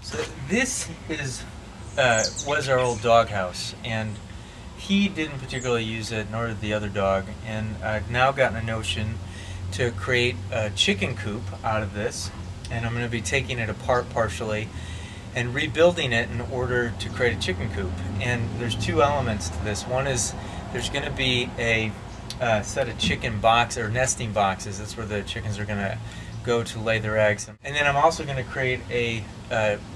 So this was our old doghouse, and he didn't particularly use it, nor did the other dog. And I've now gotten a notion to create a chicken coop out of this, and I'm going to be taking it apart partially and rebuilding it in order to create a chicken coop. And there's two elements to this. One is there's going to be a set of chicken box or nesting boxes. That's where the chickens are going to go to lay their eggs. And then I'm also going to create a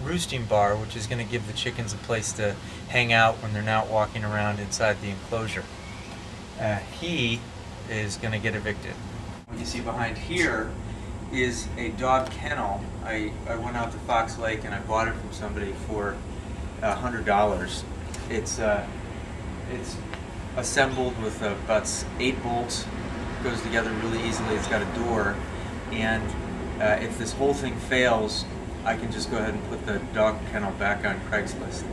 roosting bar, which is going to give the chickens a place to hang out when they're not walking around inside the enclosure. He is going to get evicted. What you see behind here is a dog kennel. I went out to Fox Lake and I bought it from somebody for $100. It's assembled with about 8 bolts. It goes together really easily. It's got a door, and if this whole thing fails, I can just go ahead and put the dog kennel back on Craigslist.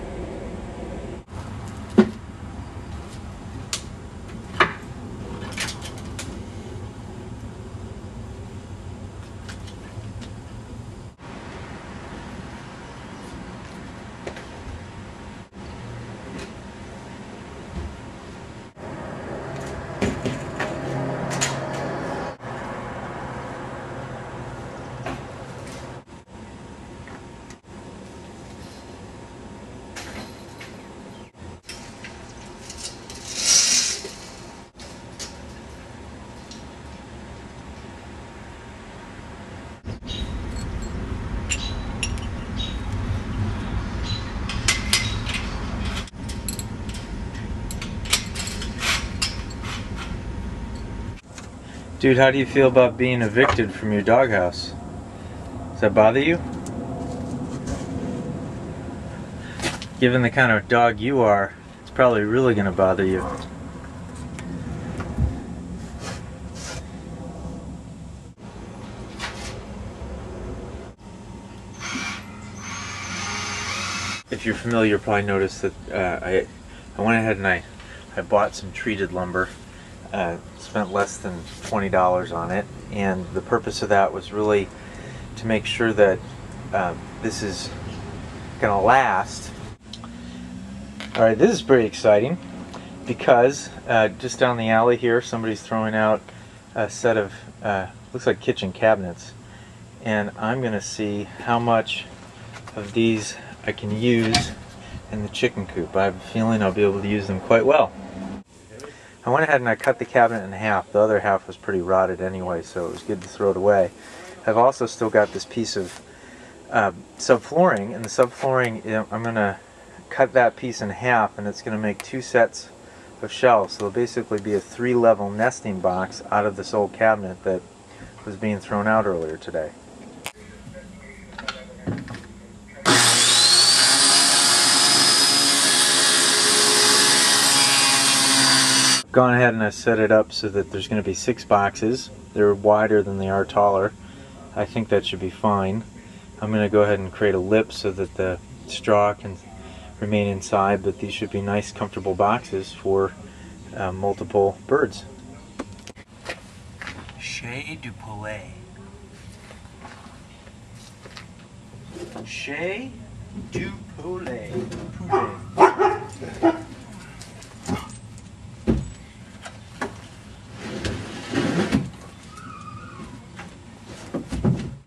Dude, how do you feel about being evicted from your doghouse? Does that bother you? Given the kind of dog you are, it's probably really going to bother you. If you're familiar, you'll probably notice that I went ahead and I bought some treated lumber. Spent less than $20 on it, and the purpose of that was really to make sure that this is gonna last. Alright, this is pretty exciting because just down the alley here somebody's throwing out a set of looks like kitchen cabinets, and I'm gonna see how much of these I can use in the chicken coop. I have a feeling I'll be able to use them quite well. I went ahead and I cut the cabinet in half. The other half was pretty rotted anyway, so it was good to throw it away. I've also still got this piece of subflooring, and the subflooring, I'm going to cut that piece in half, and it's going to make 2 sets of shelves. So it'll basically be a 3-level nesting box out of this old cabinet that was being thrown out earlier today. Gone ahead and I set it up so that there's going to be 6 boxes. They're wider than they are taller. I think that should be fine. I'm going to go ahead and create a lip so that the straw can remain inside, but these should be nice, comfortable boxes for multiple birds. Chez du poulet. Chez du poulet.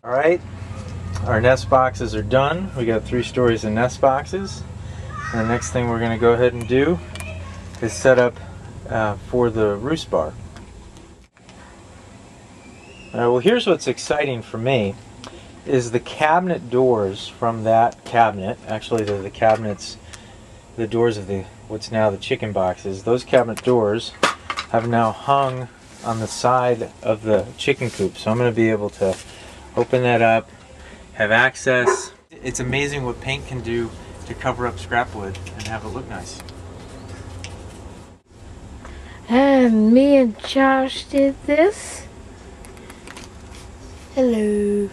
Alright, our nest boxes are done. We got 3 stories of nest boxes. And the next thing we're going to go ahead and do is set up for the roost bar. Well, here's what's exciting for me is the cabinet doors from that cabinet. Actually, they're the cabinets, the doors of the what's now the chicken boxes. Those cabinet doors have now hung on the side of the chicken coop. So I'm going to be able to open that up, have access. It's amazing what paint can do to cover up scrap wood and have it look nice. And me and Josh did this. Hello.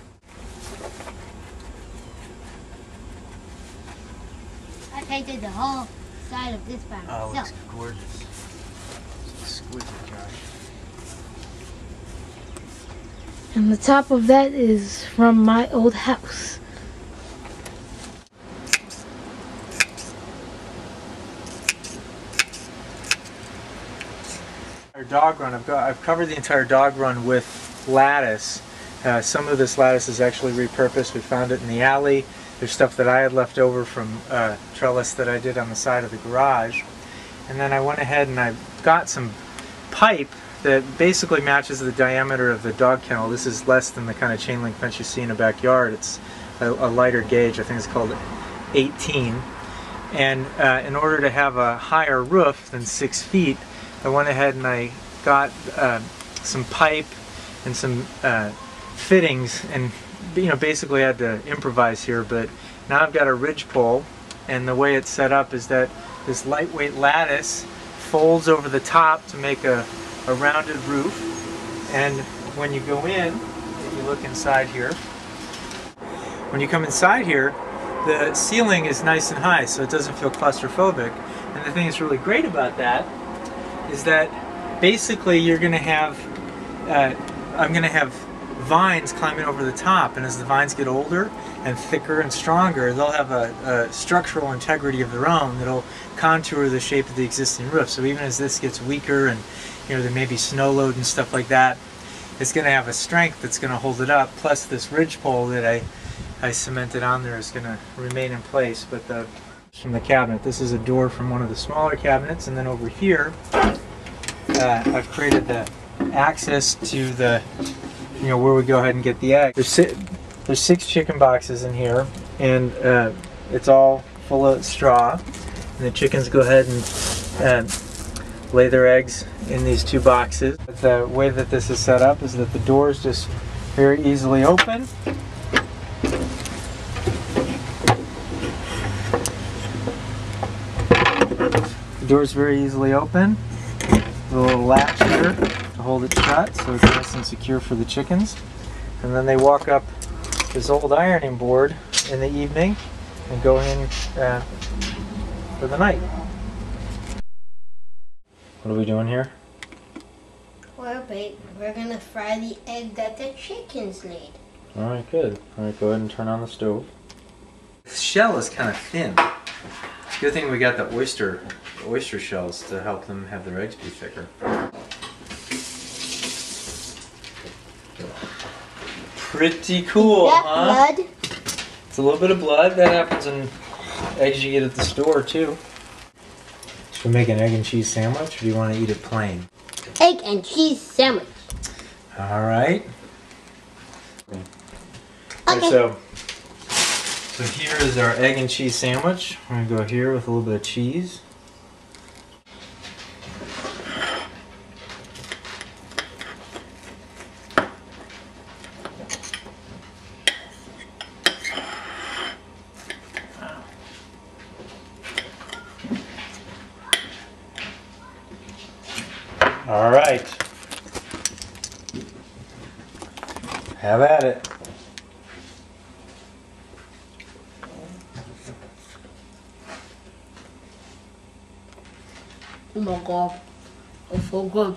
I painted the whole side of this by myself. Oh, it looks gorgeous. It's exquisite, Josh. And the top of that is from my old house. dog run. I've covered the entire dog run with lattice. Some of this lattice is actually repurposed. We found it in the alley. There's stuff that I had left over from trellis that I did on the side of the garage. And then I went ahead and I got some pipe that basically matches the diameter of the dog kennel. This is less than the kind of chain link fence you see in a backyard. It's a lighter gauge. I think it's called 18. And in order to have a higher roof than 6 feet, I went ahead and I got some pipe and some fittings, and basically had to improvise here. But now I've got a ridge pole, and the way it's set up is that this lightweight lattice folds over the top to make a rounded roof. And when you go in, if you look inside here, when you come inside here, the ceiling is nice and high, so it doesn't feel claustrophobic. And the thing that's really great about that is that basically you're going to have, I'm going to have vines climbing over the top, and as the vines get older and thicker and stronger, they'll have a structural integrity of their own that'll contour the shape of the existing roof. So even as this gets weaker and there may be snow load and stuff like that, it's going to have a strength that's going to hold it up. Plus this ridge pole that I cemented on there is going to remain in place. But from the cabinet, this is a door from one of the smaller cabinets, and then over here I've created the access to the where we go ahead and get the egg. There's 6 chicken boxes in here, and it's all full of straw. And the chickens go ahead and lay their eggs in these 2 boxes. The way that this is set up is that the doors just very easily open. The door's very easily open. The little latch here to hold it shut so it's nice and secure for the chickens. And then they walk up this old ironing board in the evening and go in for the night. What are we doing here? We're gonna fry the egg that the chickens laid. Alright, good. Alright, go ahead and turn on the stove. The shell is kind of thin. It's a good thing we got the oyster shells to help them have their eggs be thicker. Pretty cool, huh? Blood? It's a little bit of blood. That happens in eggs you get at the store too. Should we make an egg and cheese sandwich, or do you want to eat it plain? Egg and cheese sandwich. Alright. Okay. So here is our egg and cheese sandwich. I'm going to go here with a little bit of cheese. All right. Have at it. Oh my god, it's so good.